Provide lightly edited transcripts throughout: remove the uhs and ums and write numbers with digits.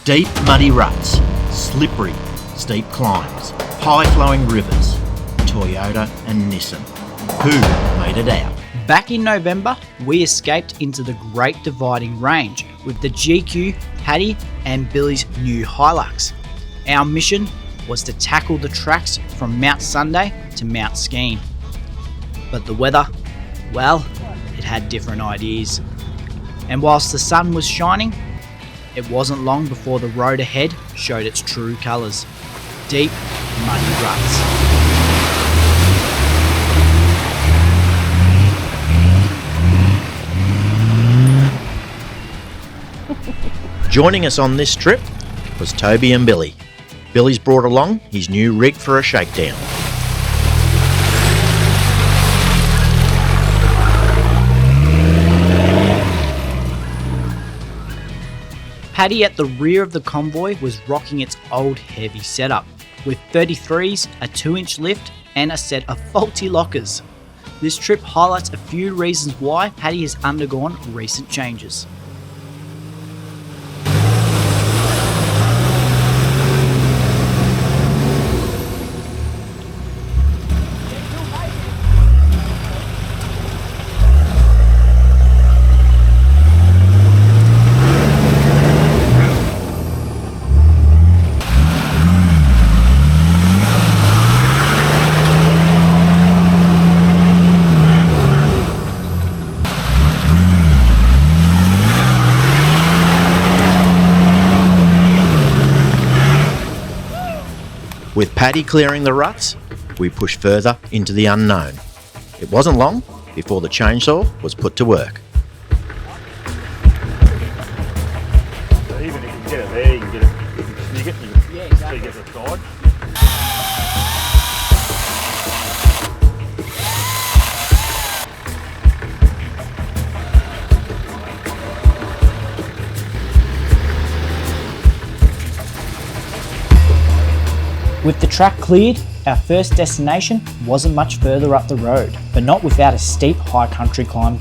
Deep muddy ruts, slippery steep climbs, high-flowing rivers, Toyota and Nissan. Who made it out? Back in November, we escaped into the Great Dividing Range with the GQ, Paddy and Billy's new Hilux. Our mission was to tackle the tracks from Mount Sunday to Mount Skeen. But the weather, well, it had different ideas. And whilst the sun was shining, it wasn't long before the road ahead showed its true colours. Deep, muddy ruts. Joining us on this trip was Toby and Billy. Billy's brought along his new rig for a shakedown. Paddy at the rear of the convoy was rocking its old heavy setup, with 33s, a 2-inch lift and a set of faulty lockers. This trip highlights a few reasons why Paddy has undergone recent changes. With Paddy clearing the ruts, we pushed further into the unknown. It wasn't long before the chainsaw was put to work. So even if you can get it there, you can get it, you can sneak it, Yeah, exactly. so you get the side. With the track cleared, our first destination wasn't much further up the road, but not without a steep high country climb.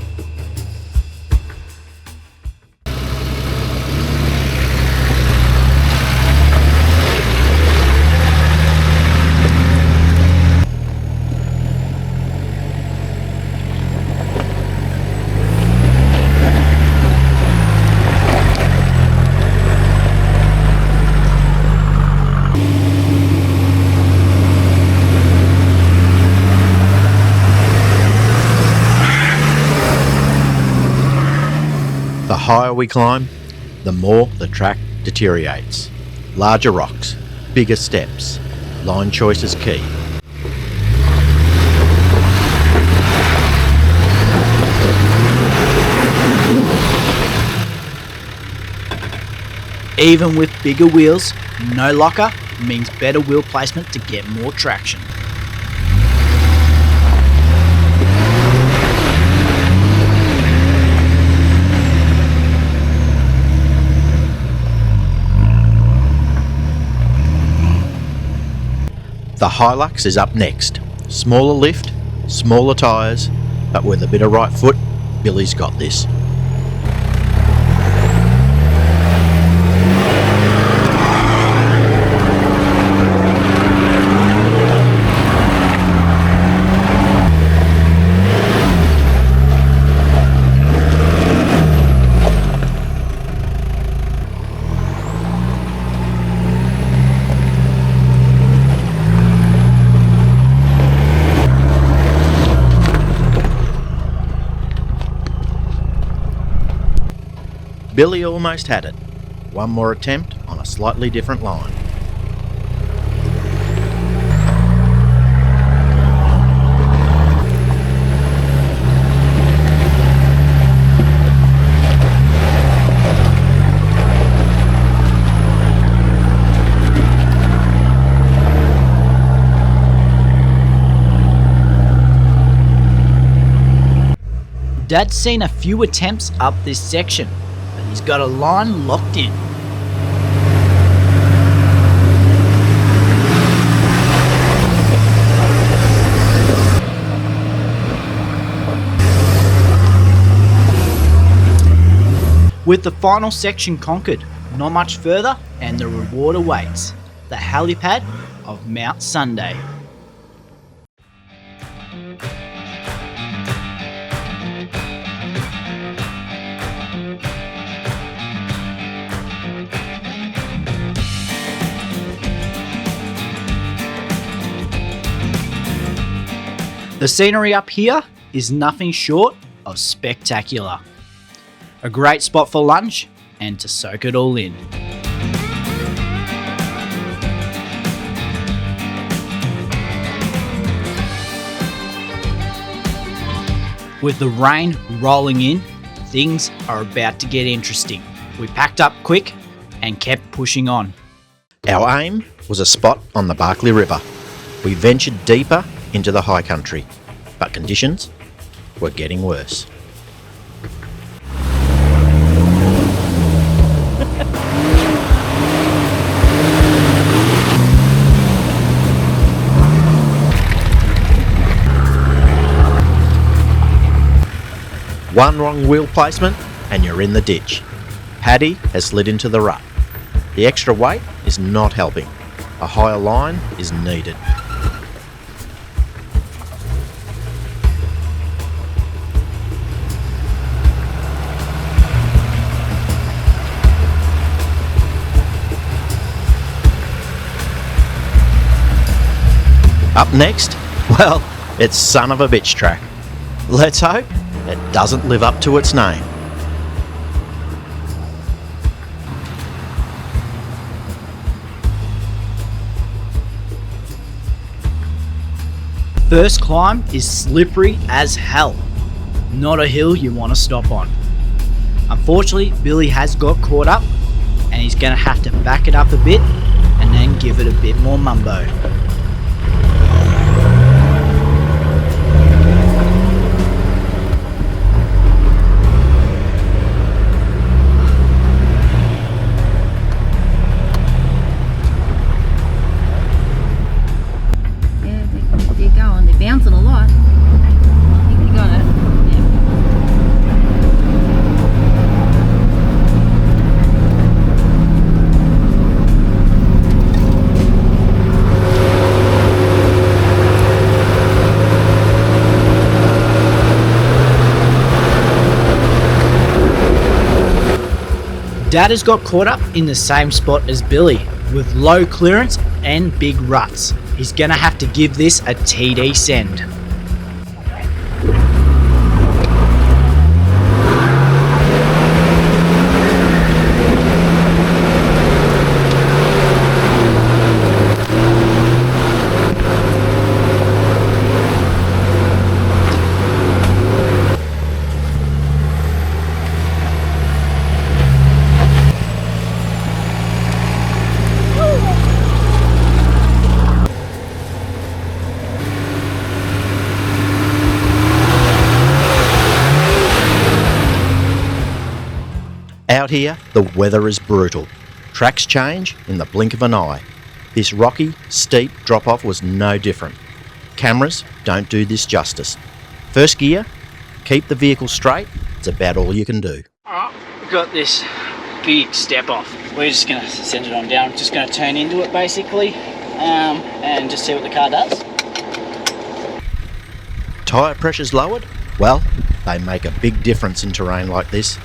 The higher we climb, the more the track deteriorates. Larger rocks, bigger steps, line choice is key. Even with bigger wheels, no locker means better wheel placement to get more traction. The Hilux is up next. Smaller lift, smaller tyres, but with a bit of right foot, Billy's got this. Billy almost had it. One more attempt on a slightly different line. Dad's seen a few attempts up this section, but he's got a line locked in. With the final section conquered, not much further and the reward awaits, the helipad of Mount Sunday. The scenery up here is nothing short of spectacular. A great spot for lunch and to soak it all in. With the rain rolling in, things are about to get interesting. We packed up quick and kept pushing on. Our aim was a spot on the Barkly River. We ventured deeper into the high country, but conditions were getting worse. One wrong wheel placement and you're in the ditch. Paddy has slid into the rut. The extra weight is not helping. A higher line is needed. Up next, well, it's son of a bitch track. Let's hope it doesn't live up to its name. First climb is slippery as hell. Not a hill you want to stop on. Unfortunately, Billy has got caught up and he's going to have to back it up a bit and then give it a bit more mumbo. Bouncing a lot. I think we got it. Dad has got caught up in the same spot as Billy, with low clearance and big ruts. He's going to have to give this a TD send. Out here, the weather is brutal. Tracks change in the blink of an eye. This rocky, steep drop-off was no different. Cameras don't do this justice. First gear, keep the vehicle straight. It's about all you can do. Alright, we've got this big step off. We're just going to send it on down. Just going to turn into it basically and just see what the car does. Tyre pressures lowered? Well, they make a big difference in terrain like this.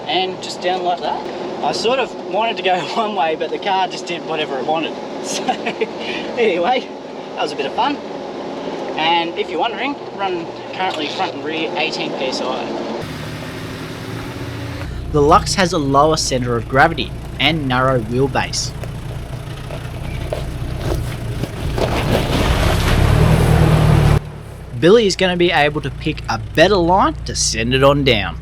And just down like that. I sort of wanted to go one way, but the car just did whatever it wanted. So anyway, that was a bit of fun. And if you're wondering, run currently front and rear 18 psi. The Lux has a lower centre of gravity and narrow wheelbase. Billy is going to be able to pick a better line to send it on down.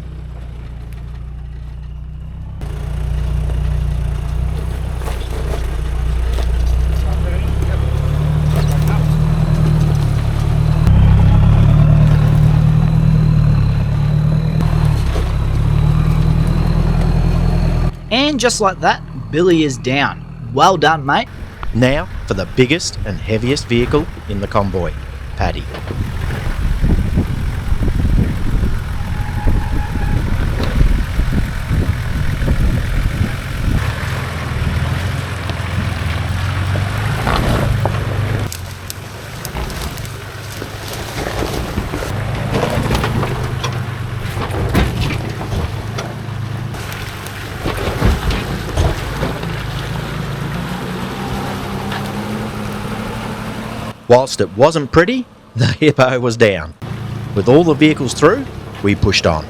And just like that, Billy is down. Well done, mate. Now for the biggest and heaviest vehicle in the convoy, Paddy. Whilst it wasn't pretty, the hippo was down. With all the vehicles through, we pushed on.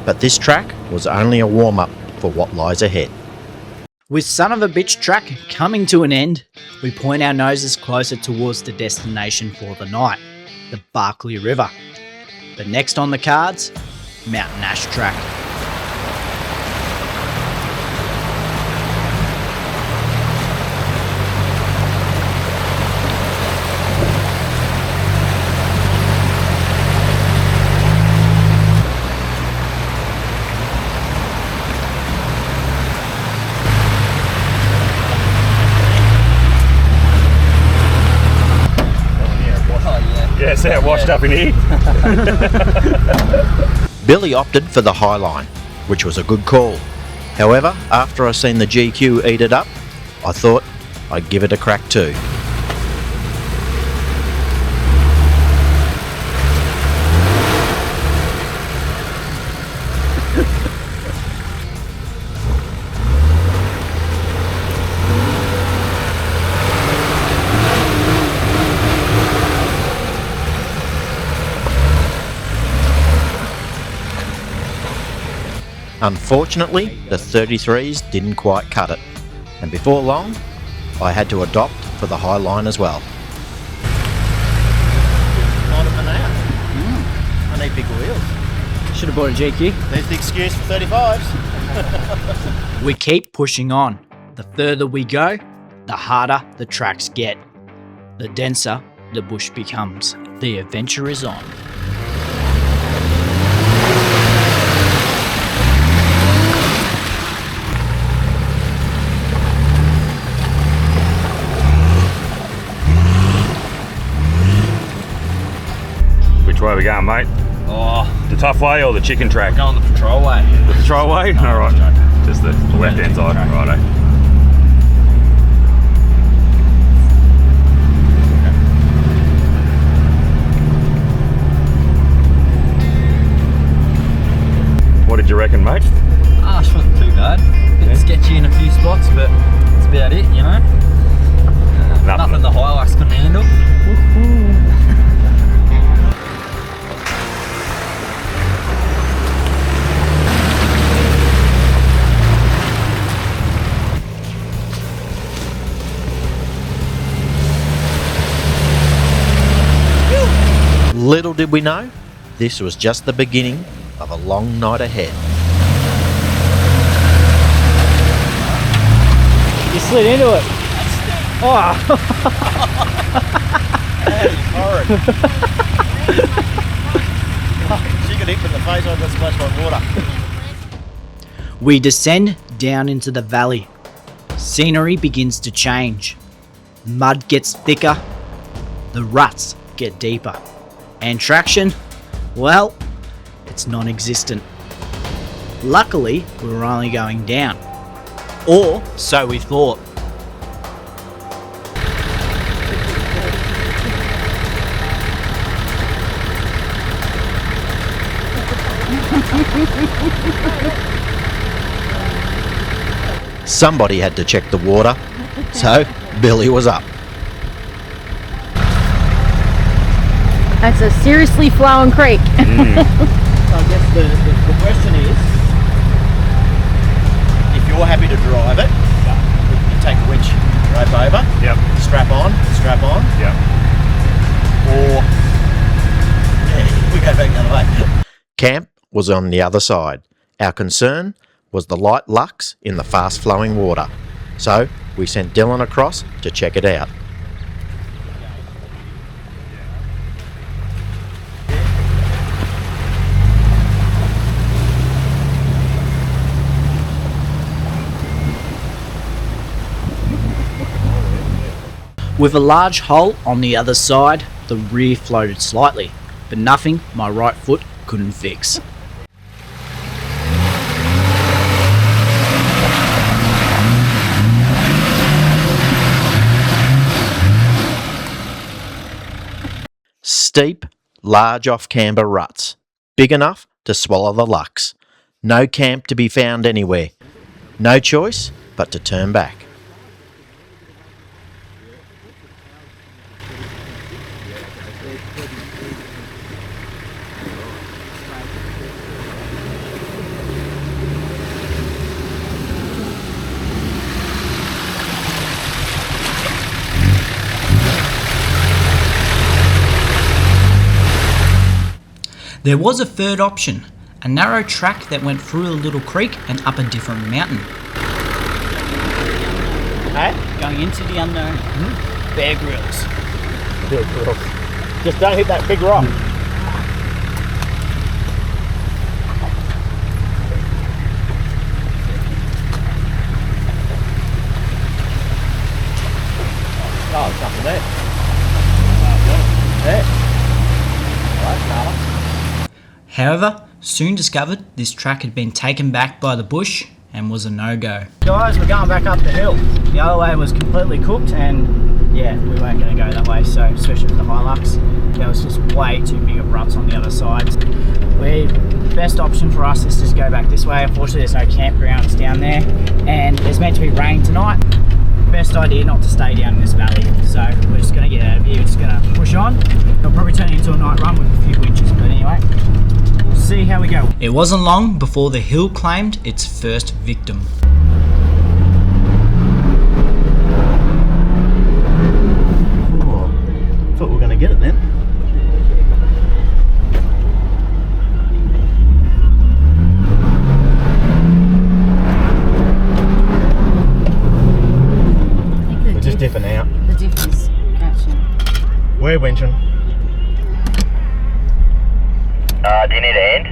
But this track was only a warm-up for what lies ahead. With Son of a Bitch track coming to an end, we point our noses closer towards the destination for the night, the Barkley River. But next on the cards, Mountain Ash track. Yeah, see how washed up in here? Billy opted for the High Line, which was a good call. However, after I seen the GQ eat it up, I thought I'd give it a crack too. Unfortunately, the 33s didn't quite cut it, and before long, I had to adopt for the High Line as well. I need big wheels. Should have bought a GQ. There's the excuse for 35s. We keep pushing on. The further we go, the harder the tracks get. The denser the bush becomes. The adventure is on. Which way are we going, mate? Oh, The tough way or the chicken track? going the patrol way. The patrol way? Alright. Just the left hand side. Righto. What did you reckon, mate? It wasn't too bad. Bit sketchy in a few spots, but that's about it, you know. Nothing the Hilux couldn't handle. Little did we know, this was just the beginning of a long night ahead. You slid into it. Oh. Horrid. She got hit in the face, I got splashed by water. We descend down into the valley. Scenery begins to change. Mud gets thicker. The ruts get deeper. And traction, well, it's non-existent. Luckily, we were only going down. Or so we thought. Somebody had to check the water, so Billy was up. That's a seriously flowing creek. I guess the question is, if you're happy to drive it, you take the winch rope over, Yep. strap on, Yep. or we go back the other way. Camp was on the other side. Our concern was the light Lux in the fast-flowing water, so we sent Dylan across to check it out. With a large hole on the other side, the rear floated slightly, but nothing my right foot couldn't fix. Steep, large off-camber ruts, big enough to swallow the Lux. No camp to be found anywhere. No choice but to turn back. There was a third option, a narrow track that went through a little creek and up a different mountain. Going into the unknown. Bear Grylls. Just don't hit that big rock. Oh, it's nothing there. However, soon discovered this track had been taken back by the bush and was a no-go. Guys, we're going back up the hill. The other way was completely cooked and yeah, we weren't going to go that way, so especially with the Hilux, there was just way too big of ruts on the other side. The best option for us is just go back this way. Unfortunately, there's no campgrounds down there and there's meant to be rain tonight. Best idea not to stay down in this valley, so we're just going to get out of here. We're just going to push on. It'll probably turn into a night run with a few winches, but anyway, we'll see how we go. It wasn't long before the hill claimed its first victim. Oh, thought we were going to get it then. We're just dipping out. The diff is catching. We're winching. Do you need a hand?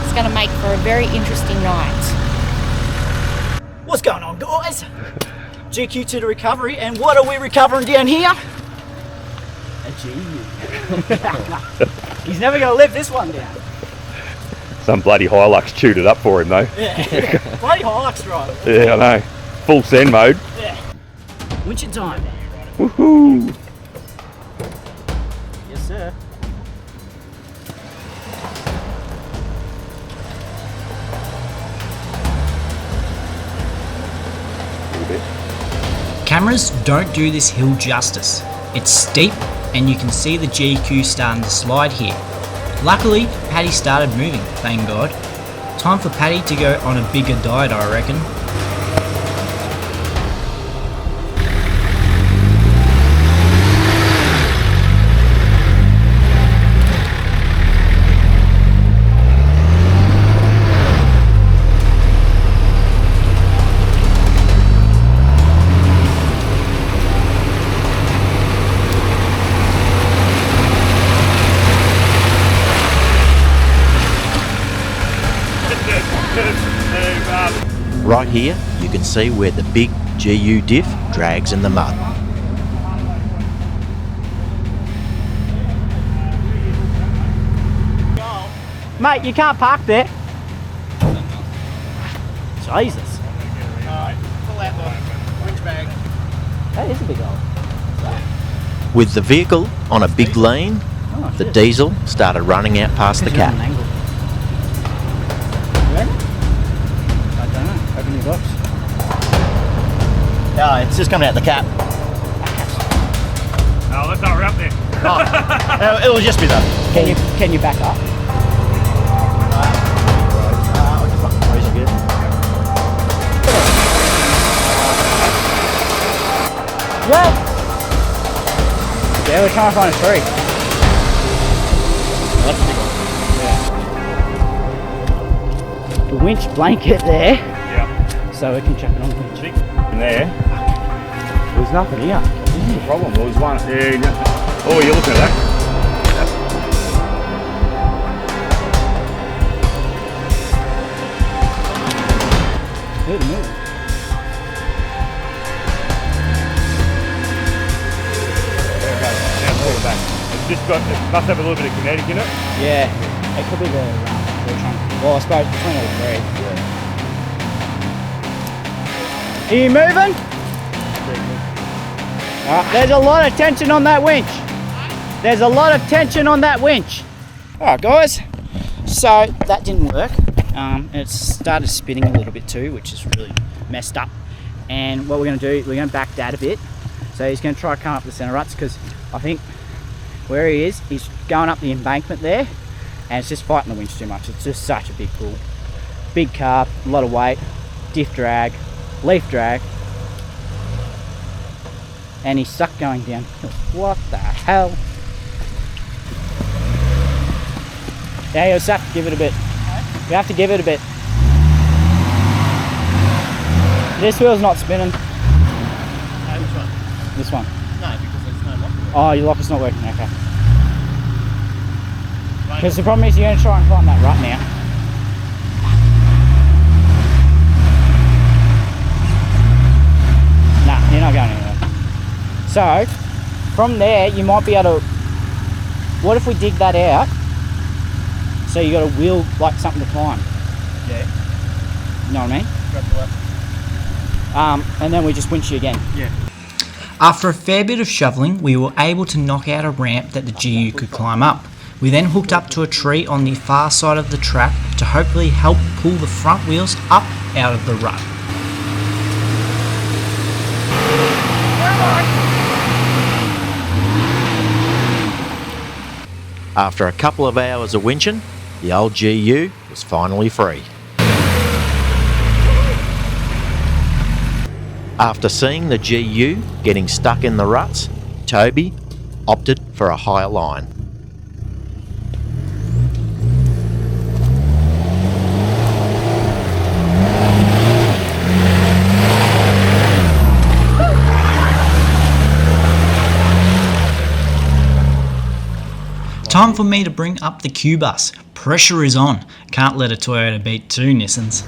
It's going to make for a very interesting night. What's going on, guys? GQ to the recovery, and what are we recovering down here? A GU. He's never going to live this one down. Some bloody Hilux chewed it up for him though. Yeah. Bloody Hilux drive. Yeah, I know. Full send mode. Yeah. Winching time. Woohoo! Yes, sir. Cameras don't do this hill justice. It's steep and you can see the GQ starting to slide here. Luckily, Paddy started moving, thank God. Time for Paddy to go on a bigger diet, I reckon. Right here, you can see where the big GU diff drags in the mud. Mate, you can't park there. Jesus. Alright, pull out the winch bag. That is a big hole. With the vehicle on a big lean, the diesel started running out past the cap. I don't know. Open your box. No, it's just coming out the cap. Oh, let's not up there. Oh, it'll just be that. Can you back up? Well, yeah, we're trying to find a tree. That's a big one. the winch blanket there, Yeah. so we can chuck it on the winch. In there, there's nothing here. This is the problem. There was one. Yeah. Oh, you're looking at that. Good move. There it goes. Now pull it back. It's just got. It must have a little bit of kinetic in it. Yeah, it could be the trunk. Well, I suppose between all three. Yeah. Are you moving? There's a lot of tension on that winch. There's a lot of tension on that winch. Alright guys, so that didn't work. It started spinning a little bit too, which is really messed up. And what we're going to do, we're going to back Dad a bit. So he's going to try to come up the centre ruts, because I think where he is, he's going up the embankment there, and it's just fighting the winch too much. It's just such a big pull. Big carb, a lot of weight, diff drag, leaf drag, and he's stuck going down. What the hell? Yeah, you just have to give it a bit. You have to give it a bit. This wheel's not spinning. No, which one? This one. No, because there's no lock. Oh, your locker's not working. Okay. Because the problem is you're going to try and climb that rut now. Nah, you're not going anywhere. So, from there, you might be able to... What if we dig that out? So you got a wheel, like something to climb. Yeah. You know what I mean? Grab the left. And then we just winch you again. Yeah. After a fair bit of shoveling, we were able to knock out a ramp that the GU could climb up. We then hooked up to a tree on the far side of the track to hopefully help pull the front wheels up out of the rut. After a couple of hours of winching, the old GU was finally free. After seeing the GU getting stuck in the ruts, Toby opted for a higher line. Time for me to bring up the Q-Bus. Pressure is on. Can't let a Toyota beat two Nissans.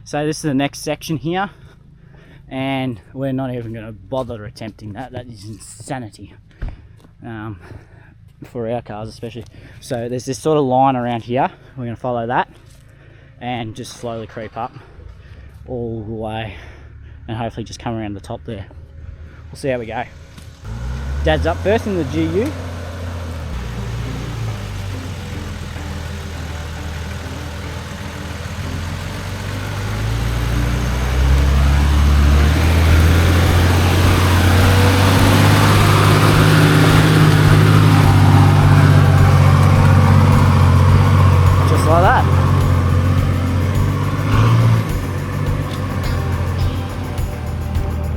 So this is the next section here, and we're not even going to bother attempting that. That is insanity. For our cars especially. So there's this sort of line around here. We're going to follow that and just slowly creep up all the way and hopefully just come around the top there. We'll see how we go. Dad's up first in the GU. Like that.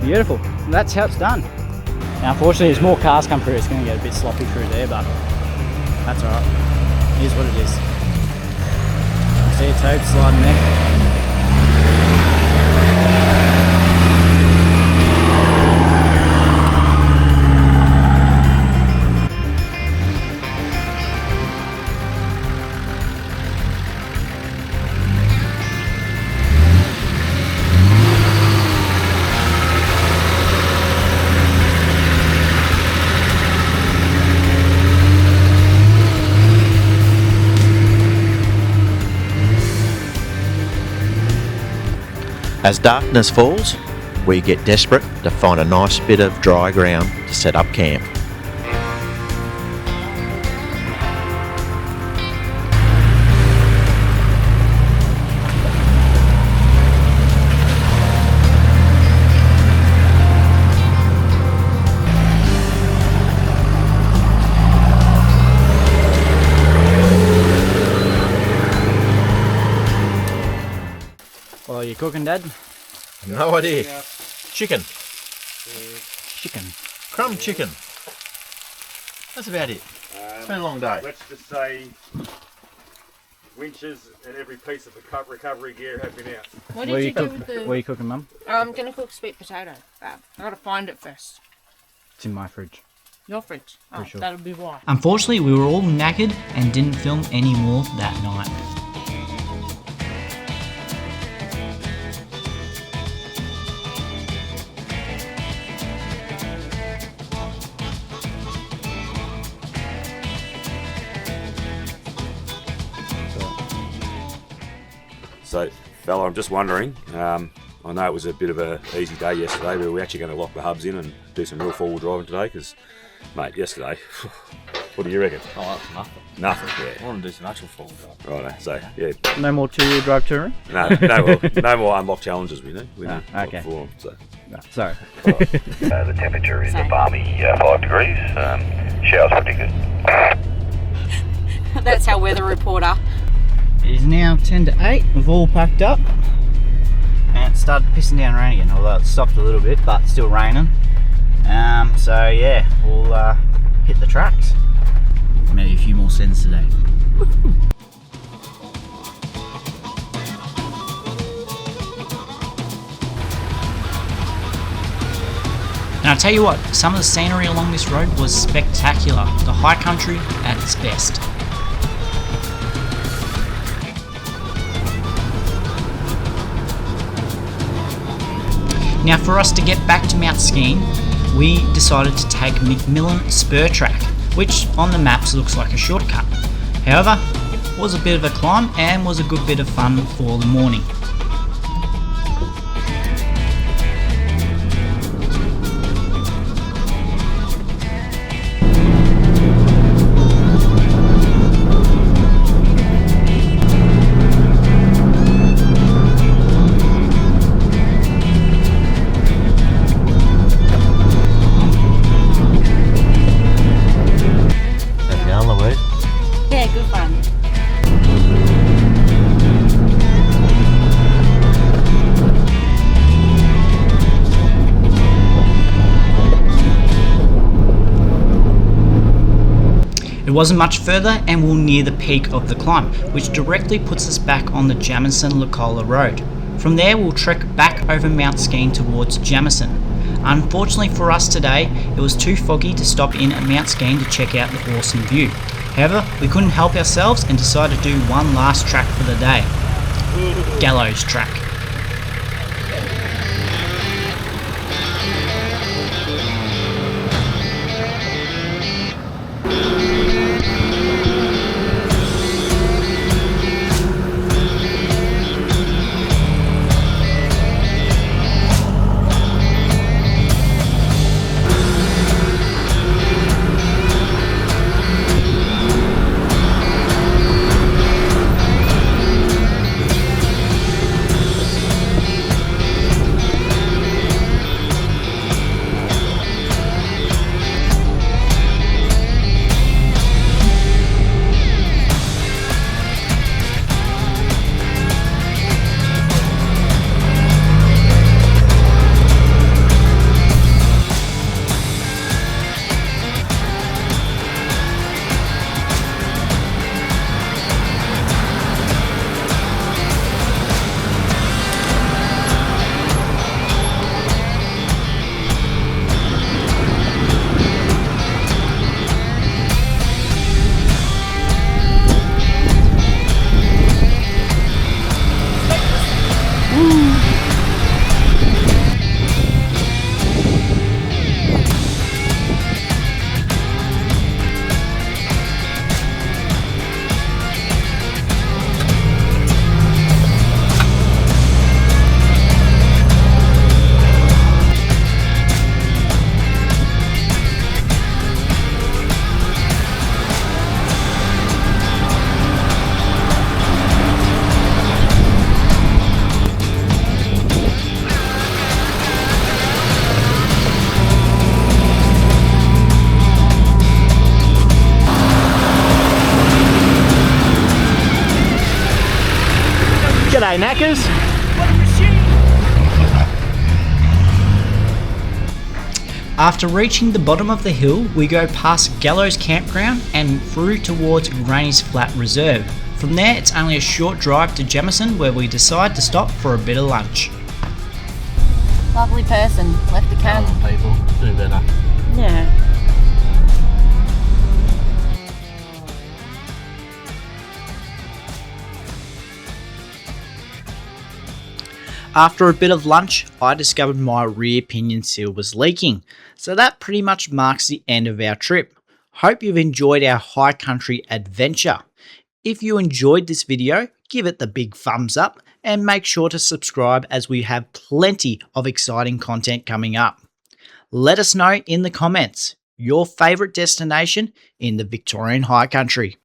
Beautiful. And that's how it's done. Now unfortunately as more cars come through it's going to get a bit sloppy through there, but that's alright. Here's what it is. See a Toad sliding there. As darkness falls, we get desperate to find a nice bit of dry ground to set up camp. you cooking, Dad? No idea. Chicken. Chicken. Crumb chicken. That's about it. It's been a long day. Let's just say winches and every piece of the recovery gear have been out. What did you do with the... What are you cooking, Mum? I'm going to cook sweet potato. I got to find it first. It's in my fridge. Your fridge. Oh, sure. that'll be why. Unfortunately, we were all knackered and didn't film any more that night. So, fella, I'm just wondering, I know it was a bit of an easy day yesterday, but we're actually going to lock the hubs in and do some real forward driving today, because, mate, yesterday, what do you reckon? Oh, that's nothing. Nothing, I yeah. want to do some actual forward drive. Right, so, yeah, No more two-wheel drive touring? no more unlock challenges, we know. okay. For them, so. No, sorry. The temperature is a balmy 5 degrees. Showers pretty good. That's our weather reporter. It is now 10 to 8. We've all packed up. And it started pissing down rain again, although it stopped a little bit, but still raining. So yeah, we'll hit the tracks. Maybe a few more cents today. Now I'll tell you what, some of the scenery along this road was spectacular. The high country at its best. Now for us to get back to Mount Skeen, we decided to take McMillan Spur Track, which on the maps looks like a shortcut. However, it was a bit of a climb and was a good bit of fun for the morning. Yeah, good fun. It wasn't much further and we're near the peak of the climb, which directly puts us back on the Jamison-Lucola Road. From there we'll trek back over Mount Skeen towards Jamison. Unfortunately for us today, it was too foggy to stop in at Mount Skeen to check out the awesome view. However, we couldn't help ourselves and decided to do one last track for the day. Gallows Track. G'day, knackers. After reaching the bottom of the hill, we go past Gallows Campground and through towards Granny's Flat Reserve. From there, it's only a short drive to Jamison, where we decide to stop for a bit of lunch. Lovely person. Left the can. People do better. Yeah. After a bit of lunch, I discovered my rear pinion seal was leaking, so that pretty much marks the end of our trip. Hope you've enjoyed our high country adventure. If you enjoyed this video, give it the big thumbs up and make sure to subscribe, as we have plenty of exciting content coming up. Let us know in the comments your favourite destination in the Victorian High Country.